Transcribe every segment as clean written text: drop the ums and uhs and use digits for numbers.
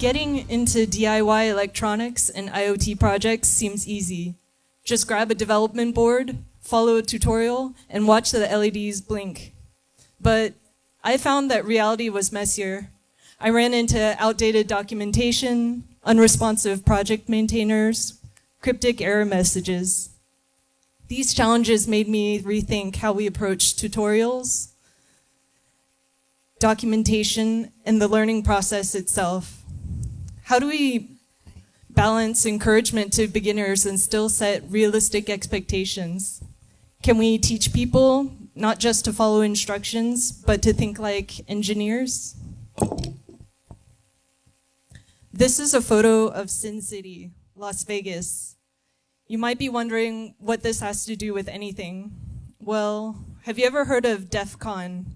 Getting into DIY electronics and IoT projects seems easy. Just grab a development board, follow a tutorial, and watch the LEDs blink. But I found that reality was messier. I ran into outdated documentation, unresponsive project maintainers, cryptic error messages. These challenges made me rethink how we approach tutorials, documentation, and the learning process itself. How do we balance encouragement to beginners and still set realistic expectations? Can we teach people not just to follow instructions, but to think like engineers? This is a photo of Sin City, Las Vegas. You might be wondering what this has to do with anything. Well, have you ever heard of DEF CON?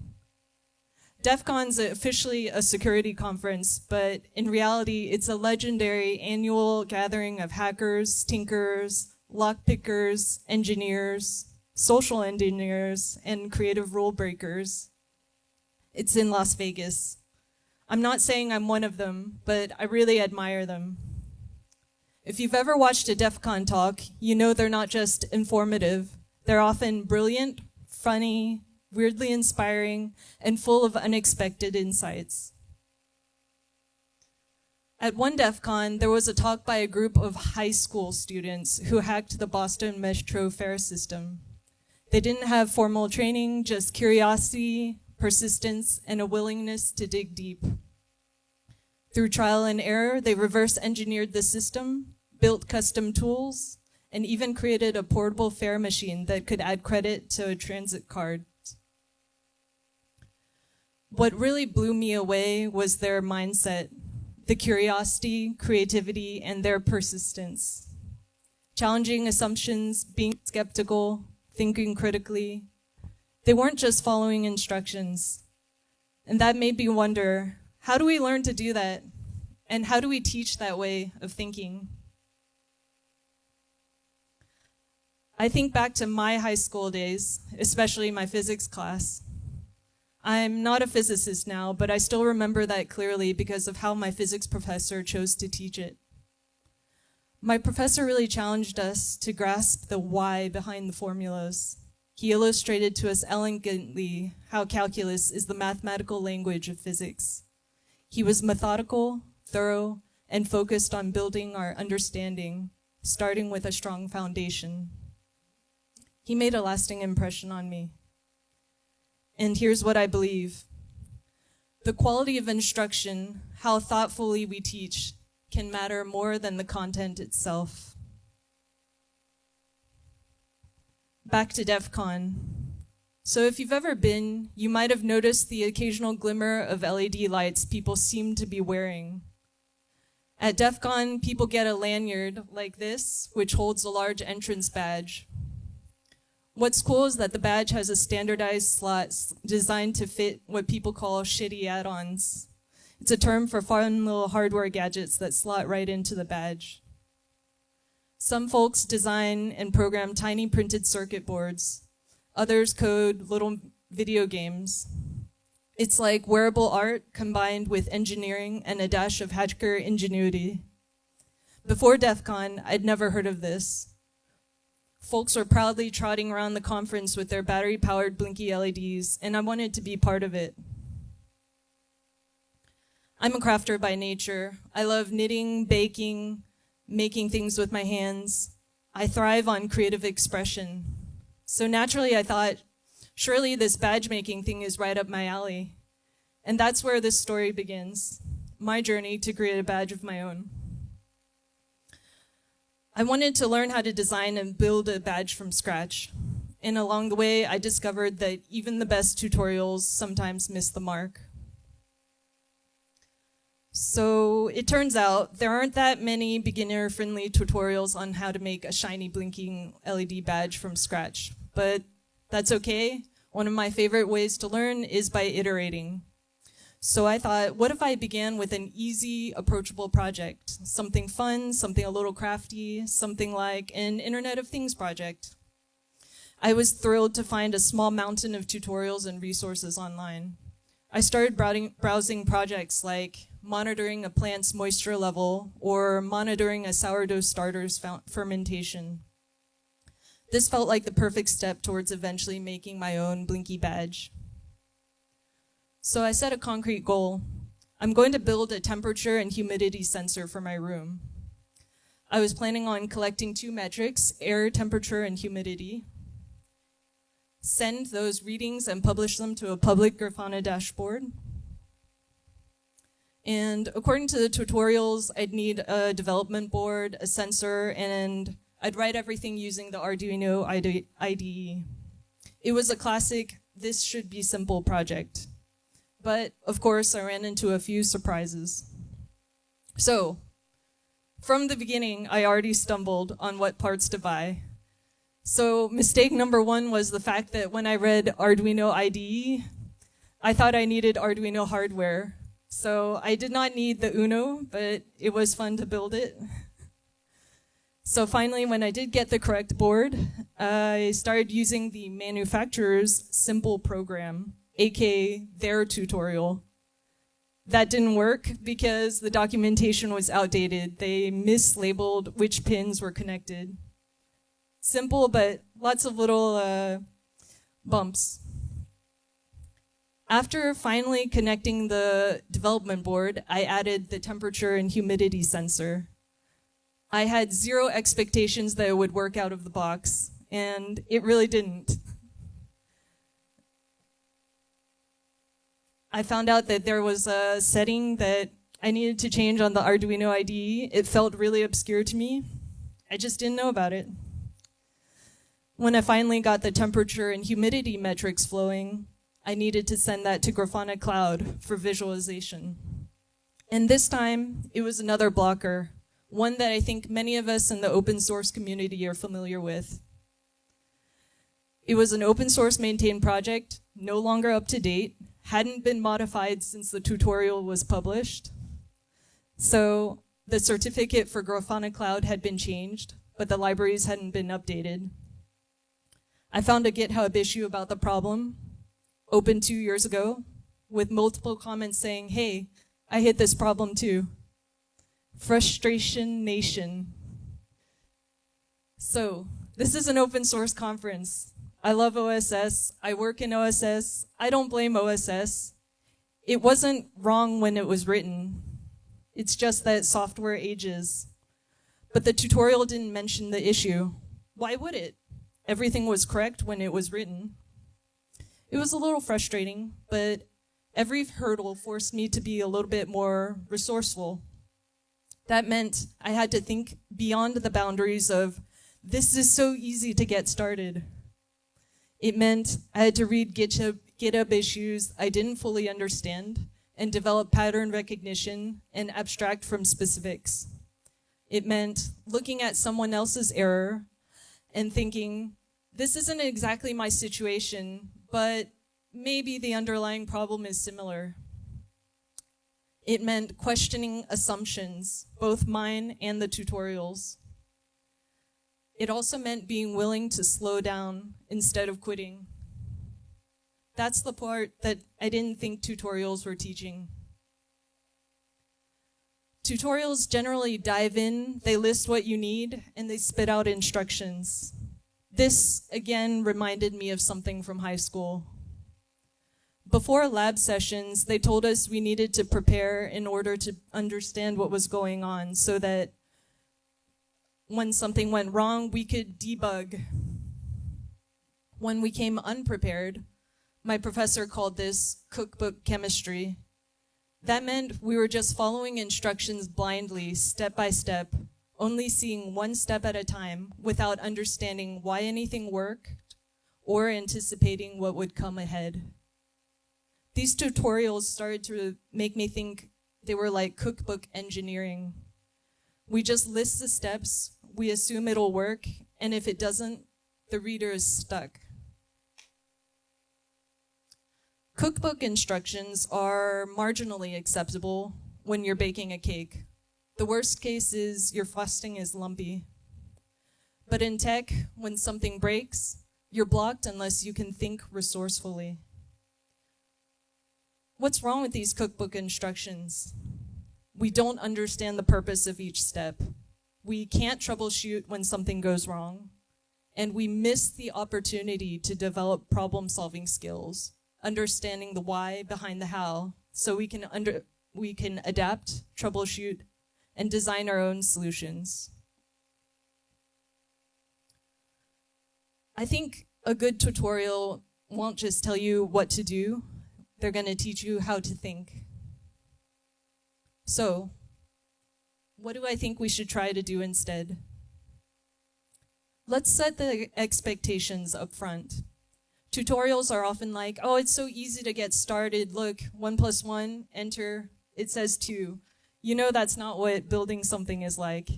DEF CON's officially a security conference, but in reality, it's a legendary annual gathering of hackers, tinkers, lockpickers, engineers, social engineers, and creative rule breakers. It's in Las Vegas. I'm not saying I'm one of them, but I really admire them. If you've ever watched a DEF CON talk, you know they're not just informative. They're often brilliant, funny, weirdly inspiring, and full of unexpected insights. At one DEF CON, there was a talk by a group of high school students who hacked the Boston Metro fare system. They didn't have formal training, just curiosity, persistence, and a willingness to dig deep. Through trial and error, they reverse engineered the system, built custom tools, and even created a portable fare machine that could add credit to a transit card. What really blew me away was their mindset, the curiosity, creativity, and their persistence. Challenging assumptions, being skeptical, thinking critically. They weren't just following instructions. And that made me wonder, how do we learn to do that? And how do we teach that way of thinking? I think back to my high school days, especially my physics class. I'm not a physicist now, but I still remember that clearly because of how my physics professor chose to teach it. My professor really challenged us to grasp the why behind the formulas. He illustrated to us elegantly how calculus is the mathematical language of physics. He was methodical, thorough, and focused on building our understanding, starting with a strong foundation. He made a lasting impression on me. And here's what I believe. The quality of instruction, how thoughtfully we teach, can matter more than the content itself. Back to DEF CON. So if you've ever been, you might have noticed the occasional glimmer of LED lights people seem to be wearing. At DEF CON, people get a lanyard like this, which holds a large entrance badge. What's cool is that the badge has a standardized slot designed to fit what people call shitty add-ons. It's a term for fun little hardware gadgets that slot right into the badge. Some folks design and program tiny printed circuit boards. Others code little video games. It's like wearable art combined with engineering and a dash of hacker ingenuity. Before DEF CON, I'd never heard of this. Folks were proudly trotting around the conference with their battery-powered Blinky LEDs, and I wanted to be part of it. I'm a crafter by nature. I love knitting, baking, making things with my hands. I thrive on creative expression. So naturally, I thought, surely this badge-making thing is right up my alley. And that's where this story begins, my journey to create a badge of my own. I wanted to learn how to design and build a badge from scratch. And along the way, I discovered that even the best tutorials sometimes miss the mark. So it turns out there aren't that many beginner-friendly tutorials on how to make a shiny blinking LED badge from scratch. But that's okay. One of my favorite ways to learn is by iterating. So I thought, what if I began with an easy, approachable project? Something fun, something a little crafty, something like an Internet of Things project. I was thrilled to find a small mountain of tutorials and resources online. I started browsing projects like monitoring a plant's moisture level or monitoring a sourdough starter's fermentation. This felt like the perfect step towards eventually making my own Blinky badge. So I set a concrete goal. I'm going to build a temperature and humidity sensor for my room. I was planning on collecting 2 metrics, air temperature and humidity, send those readings and publish them to a public Grafana dashboard. And according to the tutorials, I'd need a development board, a sensor, and I'd write everything using the Arduino IDE. It was a classic, this should be simple project. But of course, I ran into a few surprises. So, from the beginning, I already stumbled on what parts to buy. So mistake number 1 was the fact that when I read Arduino IDE, I thought I needed Arduino hardware. So I did not need the Uno, but it was fun to build it. So finally, when I did get the correct board, I started using the manufacturer's simple program, aka their tutorial. That didn't work because the documentation was outdated. They mislabeled which pins were connected. Simple, but lots of little bumps. After finally connecting the development board, I added the temperature and humidity sensor. I had 0 expectations that it would work out of the box, and it really didn't. I found out that there was a setting that I needed to change on the Arduino IDE. It felt really obscure to me. I just didn't know about it. When I finally got the temperature and humidity metrics flowing, I needed to send that to Grafana Cloud for visualization. And this time, it was another blocker, one that I think many of us in the open source community are familiar with. It was an open source maintained project, no longer up to date, hadn't been modified since the tutorial was published. So the certificate for Grafana Cloud had been changed, but the libraries hadn't been updated. I found a GitHub issue about the problem, opened 2 years ago, with multiple comments saying, hey, I hit this problem too. Frustration Nation. So, this is an open source conference. I love OSS, I work in OSS, I don't blame OSS. It wasn't wrong when it was written. It's just that software ages. But the tutorial didn't mention the issue. Why would it? Everything was correct when it was written. It was a little frustrating, but every hurdle forced me to be a little bit more resourceful. That meant I had to think beyond the boundaries of, this is so easy to get started. It meant I had to read GitHub issues I didn't fully understand and develop pattern recognition and abstract from specifics. It meant looking at someone else's error and thinking, this isn't exactly my situation, but maybe the underlying problem is similar. It meant questioning assumptions, both mine and the tutorials. It also meant being willing to slow down instead of quitting. That's the part that I didn't think tutorials were teaching. Tutorials generally dive in, they list what you need, and they spit out instructions. This, again, reminded me of something from high school. Before lab sessions, they told us we needed to prepare in order to understand what was going on so that when something went wrong, we could debug. When we came unprepared, my professor called this cookbook chemistry. That meant we were just following instructions blindly, step by step, only seeing one step at a time without understanding why anything worked or anticipating what would come ahead. These tutorials started to make me think they were like cookbook engineering. We just list the steps, we assume it'll work, and if it doesn't, the reader is stuck. Cookbook instructions are marginally acceptable when you're baking a cake. The worst case is your frosting is lumpy. But in tech, when something breaks, you're blocked unless you can think resourcefully. What's wrong with these cookbook instructions? We don't understand the purpose of each step. We can't troubleshoot when something goes wrong. And we miss the opportunity to develop problem-solving skills, understanding the why behind the how, so we can adapt, troubleshoot, and design our own solutions. I think a good tutorial won't just tell you what to do, they're going to teach you how to think. So, what do I think we should try to do instead? Let's set the expectations up front. Tutorials are often like, oh, it's so easy to get started. Look, 1 + 1, enter, it says 2. You know that's not what building something is like.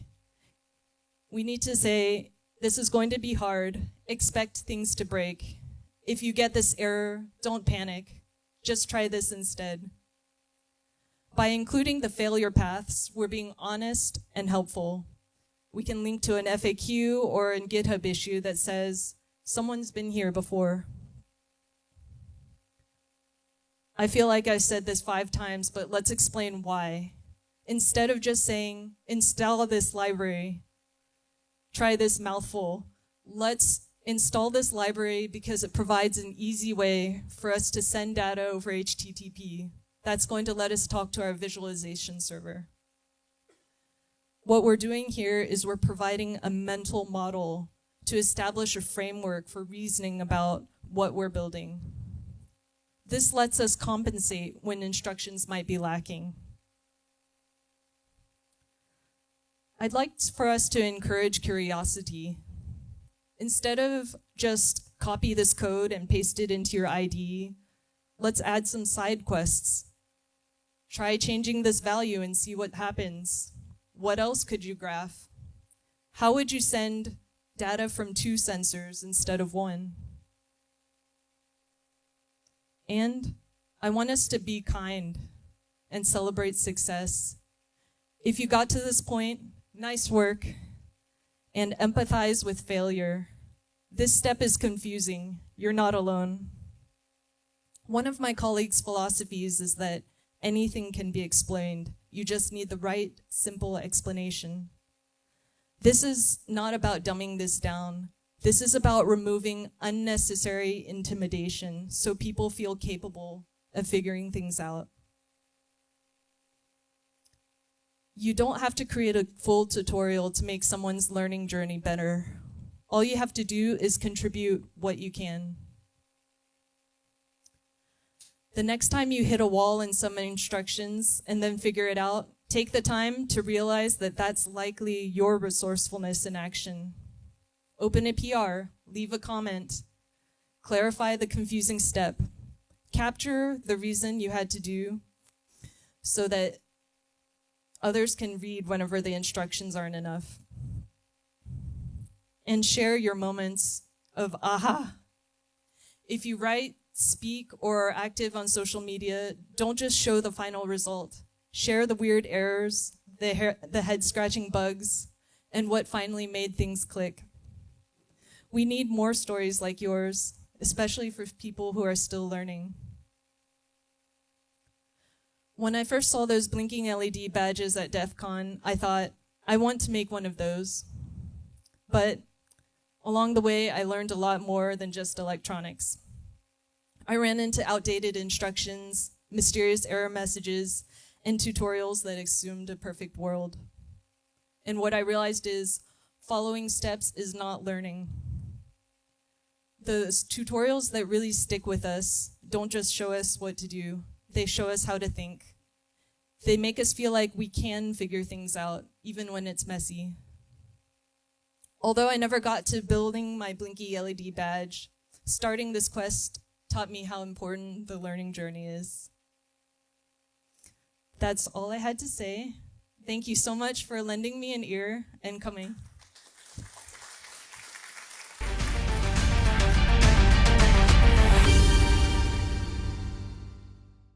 We need to say, this is going to be hard. Expect things to break. If you get this error, don't panic. Just try this instead. By including the failure paths, we're being honest and helpful. We can link to an FAQ or a GitHub issue that says, someone's been here before. I feel like I said this 5 times, but let's explain why. Instead of just saying, install this library, try this mouthful, let's install this library because it provides an easy way for us to send data over HTTP. That's going to let us talk to our visualization server. What we're doing here is we're providing a mental model to establish a framework for reasoning about what we're building. This lets us compensate when instructions might be lacking. I'd like for us to encourage curiosity. Instead of just copy this code and paste it into your IDE, let's add some side quests. Try changing this value and see what happens. What else could you graph? How would you send data from 2 sensors instead of 1? And I want us to be kind and celebrate success. If you got to this point, nice work, and empathize with failure. This step is confusing. You're not alone. One of my colleagues' philosophies is that anything can be explained. You just need the right, simple explanation. This is not about dumbing this down. This is about removing unnecessary intimidation so people feel capable of figuring things out. You don't have to create a full tutorial to make someone's learning journey better. All you have to do is contribute what you can. The next time you hit a wall in some instructions and then figure it out, take the time to realize that that's likely your resourcefulness in action. Open a PR, leave a comment, clarify the confusing step, capture the reason you had to do so that others can read whenever the instructions aren't enough. And share your moments of aha. If you write, speak, or are active on social media, don't just show the final result. Share the weird errors, the head-scratching bugs, and what finally made things click. We need more stories like yours, especially for people who are still learning. When I first saw those blinking LED badges at DEF CON, I thought, I want to make one of those. But along the way, I learned a lot more than just electronics. I ran into outdated instructions, mysterious error messages, and tutorials that assumed a perfect world. And what I realized is following steps is not learning. The tutorials that really stick with us don't just show us what to do, they show us how to think. They make us feel like we can figure things out, even when it's messy. Although I never got to building my Blinky LED badge, starting this quest taught me how important the learning journey is. That's all I had to say. Thank you so much for lending me an ear and coming.